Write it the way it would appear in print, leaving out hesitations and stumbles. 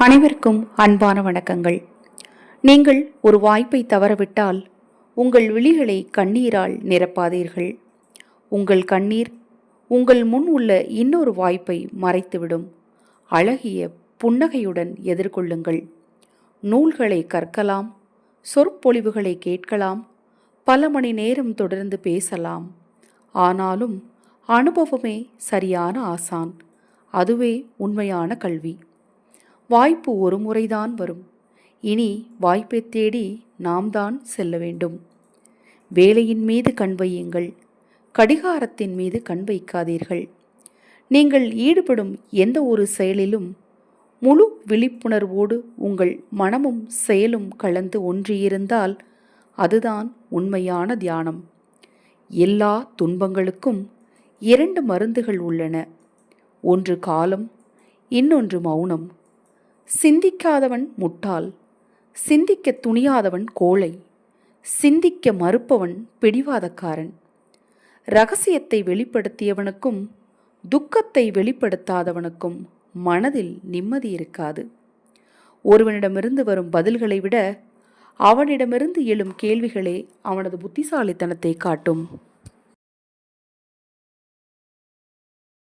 அனைவருக்கும் அன்பான வணக்கங்கள். நீங்கள் ஒரு வாய்ப்பை தவறவிட்டால் உங்கள் விழிகளை கண்ணீரால் நிரப்பாதீர்கள். உங்கள் கண்ணீர் உங்கள் முன் உள்ள இன்னொரு வாய்ப்பை மறைத்துவிடும். அழகிய புன்னகையுடன் எதிர்கொள்ளுங்கள். நூல்களை கற்கலாம், சொற்பொழிவுகளை கேட்கலாம், பல மணி நேரம் தொடர்ந்து பேசலாம். ஆனாலும் அனுபவமே சரியான ஆசான். அதுவே உண்மையான கல்வி. வாய்ப்பு ஒரு முறைதான் வரும். இனி வாய்ப்பை தேடி நாம் தான் செல்ல வேண்டும். வேலையின் மீது கண் வையுங்கள், கடிகாரத்தின் மீது கண் வைக்காதீர்கள். நீங்கள் ஈடுபடும் எந்த ஒரு செயலிலும் முழு விழிப்புணர்வோடு உங்கள் மனமும் செயலும் கலந்து ஒன்றியிருந்தால் அதுதான் உண்மையான தியானம். எல்லா துன்பங்களுக்கும் 2 மருந்துகள் உள்ளன. ஒன்று காலம், இன்னொன்று மௌனம். சிந்திக்காதவன் முட்டாள், சிந்திக்க துணியாதவன் கோழை, சிந்திக்க மறுப்பவன் பிடிவாதக்காரன். இரகசியத்தை வெளிப்படுத்தியவனுக்கும் துக்கத்தை வெளிப்படுத்தாதவனுக்கும் மனதில் நிம்மதி இருக்காது. ஒருவனிடமிருந்து வரும் பதில்களை விட அவனிடமிருந்து எழும் கேள்விகளே அவனது புத்திசாலித்தனத்தை காட்டும்.